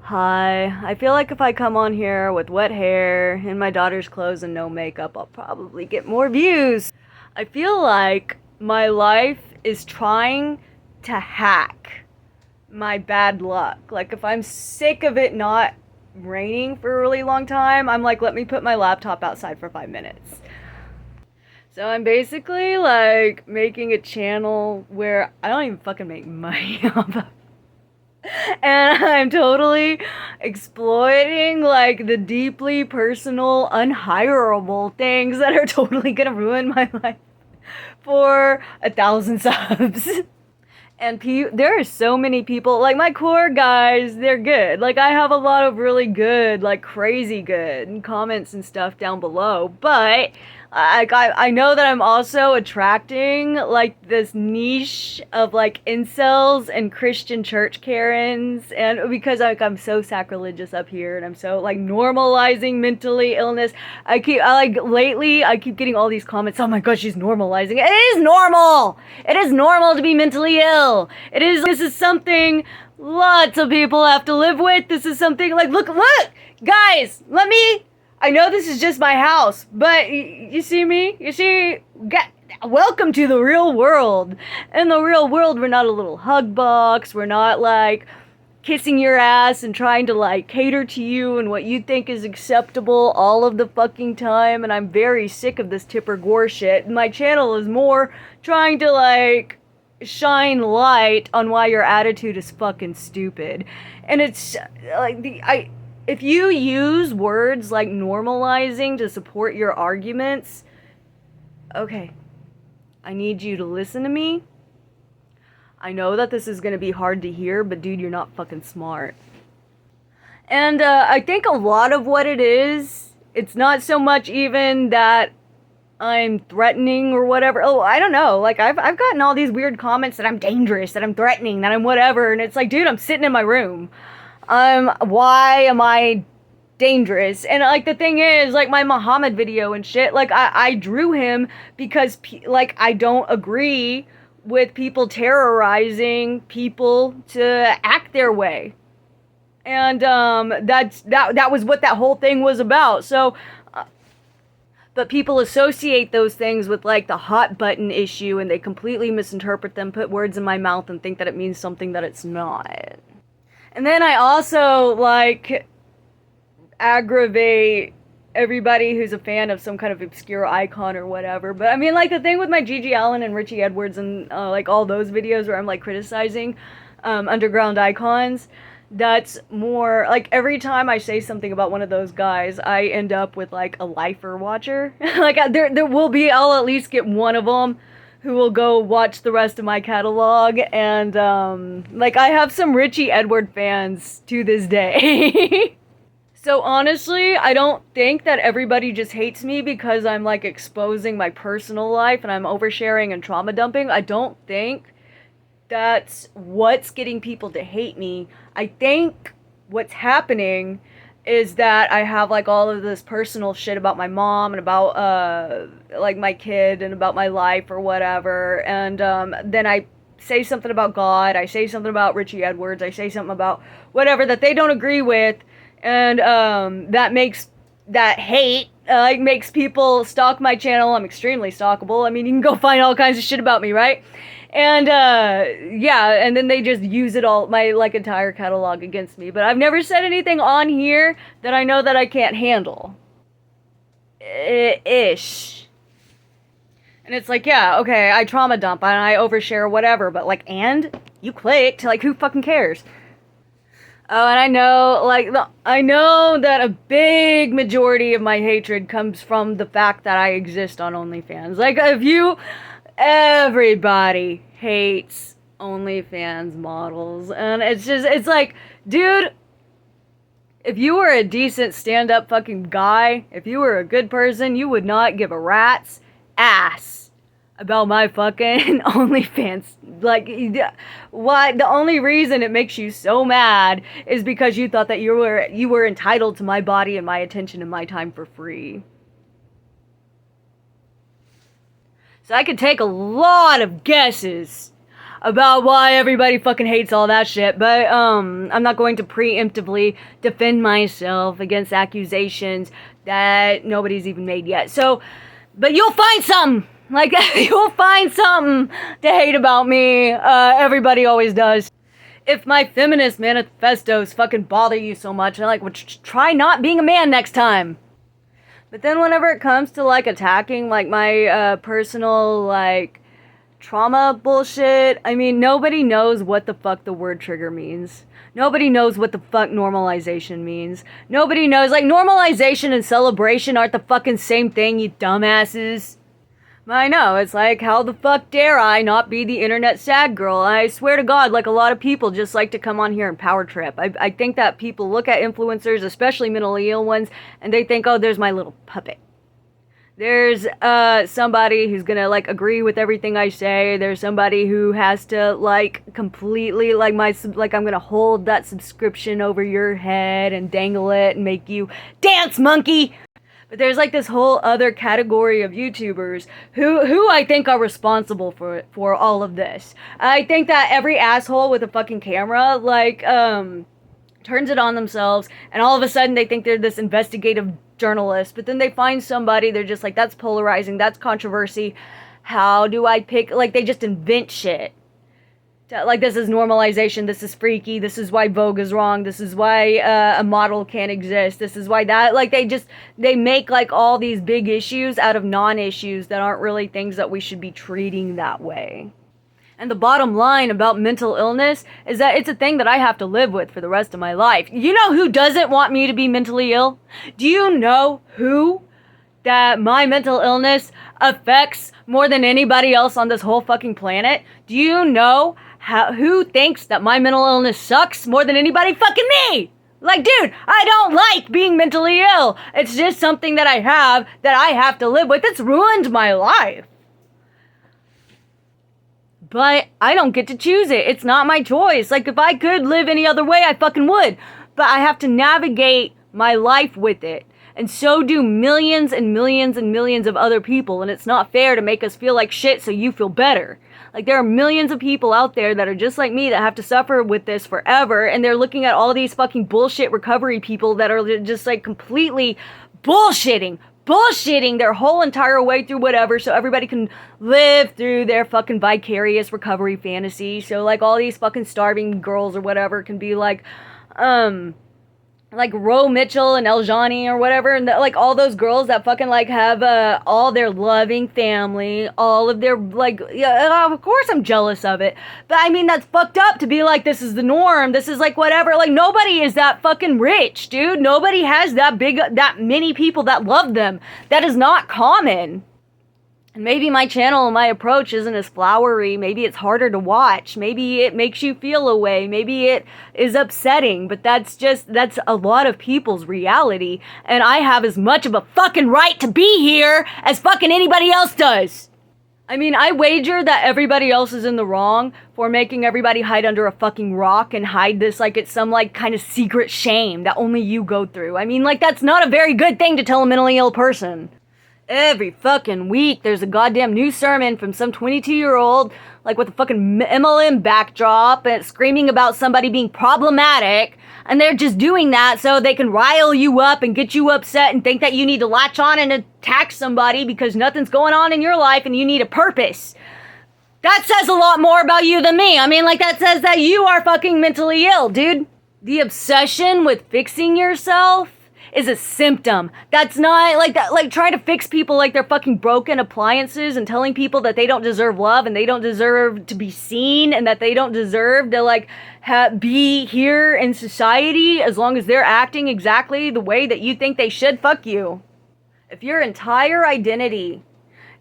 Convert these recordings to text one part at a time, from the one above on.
Hi, I feel like if I come on here with wet hair, in my daughter's clothes, and no makeup, I'll probably get more views. I feel like my life is trying to hack my bad luck. Like, if I'm sick of it not raining for a really long time, I'm like, let me put my laptop outside for 5 minutes. So I'm basically like making a channel where I don't even fucking make money off of, and I'm totally exploiting like the deeply personal, unhireable things that are totally gonna ruin my life for 1,000 subs. And there are so many people, like my core guys, they're good. Like I have a lot of really good, like crazy good comments and stuff down below. But I know that I'm also attracting like this niche of like incels and Christian church Karens. And because like I'm so sacrilegious up here and I'm so like normalizing mentally illness. I keep getting all these comments. Oh my god, she's normalizing it. It is normal. It is normal to be mentally ill. This is something lots of people have to live with. This is something like, look, guys, I know this is just my house, but you see me? Welcome to the real world. In the real world, we're not a little hug box. We're not like kissing your ass and trying to like cater to you and what you think is acceptable all of the fucking time. And I'm very sick of this Tipper Gore shit. My channel is more trying to like shine light on why your attitude is fucking stupid. And it's like if you use words like normalizing to support your arguments, okay, I need you to listen to me. I know that this is gonna be hard to hear, but dude, you're not fucking smart. And I think a lot of what it is, it's not so much even that I'm threatening or whatever. Oh, I don't know. Like I've gotten all these weird comments that I'm dangerous, that I'm threatening, that I'm whatever, and it's like, dude, I'm sitting in my room. Why am I dangerous? And like the thing is, like my Muhammad video and shit, like I drew him because like I don't agree with people terrorizing people to act their way. And that was what that whole thing was about. So but people associate those things with like the hot button issue, and they completely misinterpret them, put words in my mouth and think that it means something that it's not. And then I also like aggravate everybody who's a fan of some kind of obscure icon or whatever. But I mean, like the thing with my Gigi Allen and Richie Edwards and like all those videos where I'm like criticizing underground icons, that's more like every time I say something about one of those guys, I end up with like a lifer watcher. Like there will be, I'll at least get one of them who will go watch the rest of my catalog. And like I have some Richie Edward fans to this day. So honestly, I don't think that everybody just hates me because I'm like exposing my personal life and I'm oversharing and trauma dumping. I don't think that's what's getting people to hate me. I think what's happening is that I have like all of this personal shit about my mom and about like my kid and about my life or whatever, and then I say something about God, I say something about Richie Edwards, I say something about whatever that they don't agree with, and that makes that hate like makes people stalk my channel. I'm extremely stalkable. I mean, you can go find all kinds of shit about me, right? And yeah, and then they just use it all, my like entire catalog against me. But I've never said anything on here that I know that I can't handle. Ish. And it's like, yeah, okay, I trauma dump and I overshare whatever, but like, and you clicked, like who fucking cares? Oh, and I know that a big majority of my hatred comes from the fact that I exist on OnlyFans. Like, everybody hates OnlyFans models, and it's like, dude, if you were a decent stand-up fucking guy, if you were a good person, you would not give a rat's ass about my fucking OnlyFans. Like, why? The only reason it makes you so mad is because you thought that you were entitled to my body and my attention and my time for free. So I could take a lot of guesses about why everybody fucking hates all that shit, but I'm not going to preemptively defend myself against accusations that nobody's even made yet. So, but you'll find something. Like, you'll find something to hate about me. Everybody always does. If my feminist manifestos fucking bother you so much, I'm like, well, try not being a man next time. But then whenever it comes to, like, attacking, like, my, personal, like, trauma bullshit, I mean, nobody knows what the fuck the word trigger means. Nobody knows what the fuck normalization means. Nobody knows, like, normalization and celebration aren't the fucking same thing, you dumbasses. I know, it's like, how the fuck dare I not be the internet sad girl? I swear to God, like, a lot of people just like to come on here and power trip. I think that people look at influencers, especially mentally ill ones, and they think, oh, there's my little puppet. There's somebody who's gonna, like, agree with everything I say. There's somebody who has to, like, completely, like, I'm gonna hold that subscription over your head and dangle it and make you dance, monkey! But there's, like, this whole other category of YouTubers who I think are responsible for all of this. I think that every asshole with a fucking camera, like, turns it on themselves, and all of a sudden they think they're this investigative journalist, but then they find somebody, they're just like, that's polarizing, that's controversy, how do I pick, like, they just invent shit. Like, this is normalization, this is freaky, this is why Vogue is wrong, this is why a model can't exist, this is why that, like, they make, like, all these big issues out of non-issues that aren't really things that we should be treating that way. And the bottom line about mental illness is that it's a thing that I have to live with for the rest of my life. You know who doesn't want me to be mentally ill? Do you know who that my mental illness affects more than anybody else on this whole fucking planet? Do you know who thinks that my mental illness sucks more than anybody? Fucking me! Like, dude, I don't like being mentally ill. It's just something that I have to live with. It's ruined my life. But I don't get to choose it. It's not my choice. Like, if I could live any other way, I fucking would. But I have to navigate my life with it. And so do millions and millions and millions of other people. And it's not fair to make us feel like shit so you feel better. Like, there are millions of people out there that are just like me that have to suffer with this forever. And they're looking at all these fucking bullshit recovery people that are just, like, completely bullshitting their whole entire way through whatever so everybody can live through their fucking vicarious recovery fantasy. So, like, all these fucking starving girls or whatever can be like Ro Mitchell and Eljani or whatever, and like all those girls that fucking like have all their loving family, all of their like, yeah, of course I'm jealous of it, but I mean that's fucked up to be like, this is the norm, this is like whatever, like nobody is that fucking rich, dude, nobody has that many people that love them, that is not common. And maybe my channel, my approach isn't as flowery, maybe it's harder to watch, maybe it makes you feel a way, maybe it is upsetting, but that's a lot of people's reality, and I have as much of a fucking right to be here as fucking anybody else does. I mean, I wager that everybody else is in the wrong for making everybody hide under a fucking rock and hide this like it's some like kind of secret shame that only you go through. I mean, like that's not a very good thing to tell a mentally ill person. Every fucking week, there's a goddamn new sermon from some 22-year-old, like with a fucking MLM backdrop and screaming about somebody being problematic, and they're just doing that so they can rile you up and get you upset and think that you need to latch on and attack somebody because nothing's going on in your life and you need a purpose. That says a lot more about you than me. I mean, like, that says that you are fucking mentally ill, dude. The obsession with fixing yourself is a symptom. That's not like that, like trying to fix people like they're fucking broken appliances and telling people that they don't deserve love and they don't deserve to be seen and that they don't deserve to like be here in society as long as they're acting exactly the way that you think they should. Fuck you. If your entire identity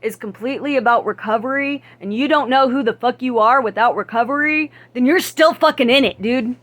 is completely about recovery and you don't know who the fuck you are without recovery, then you're still fucking in it, dude.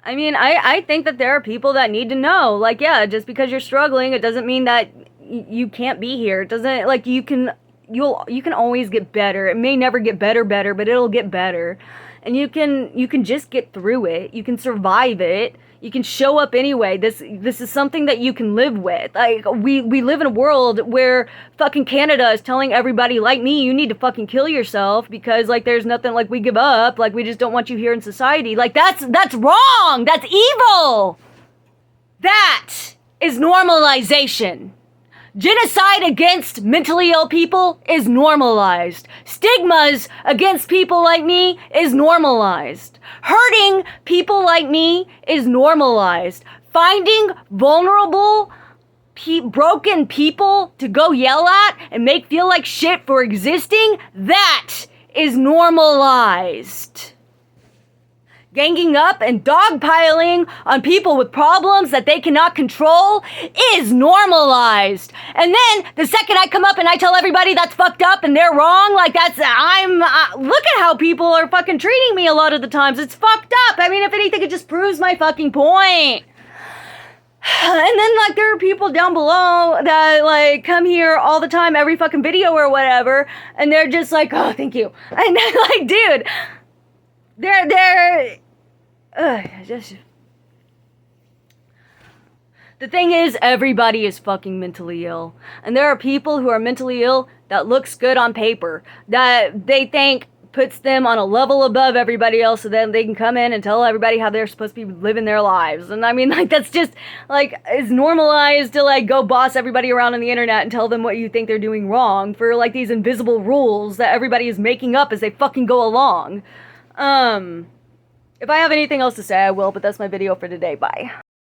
I mean, I think that there are people that need to know, like, yeah, just because you're struggling, it doesn't mean that you can't be here. It doesn't, like, you can always get better. It may never get better, but it'll get better. And you can just get through it. You can survive it. You can show up anyway. This is something that you can live with. Like, we live in a world where fucking Canada is telling everybody like me, you need to fucking kill yourself because, like, there's nothing, like, we give up. Like, we just don't want you here in society. Like, that's wrong. That's evil. That is normalization. Genocide against mentally ill people is normalized. Stigmas against people like me is normalized. Hurting people like me is normalized. Finding vulnerable, broken people to go yell at and make feel like shit for existing, that is normalized. Ganging up and dogpiling on people with problems that they cannot control is normalized. And then the second I come up and I tell everybody that's fucked up and they're wrong, like look at how people are fucking treating me a lot of the times. It's fucked up. I mean, if anything, it just proves my fucking point. And then, like, there are people down below that, like, come here all the time, every fucking video or whatever, and they're just like, oh, thank you. And then, like, dude, the thing is, everybody is fucking mentally ill. And there are people who are mentally ill that looks good on paper, that they think puts them on a level above everybody else so then they can come in and tell everybody how they're supposed to be living their lives. And I mean, like, that's just, like, it's normalized to, like, go boss everybody around on the internet and tell them what you think they're doing wrong for, like, these invisible rules that everybody is making up as they fucking go along. If I have anything else to say, I will, but that's my video for today. Bye.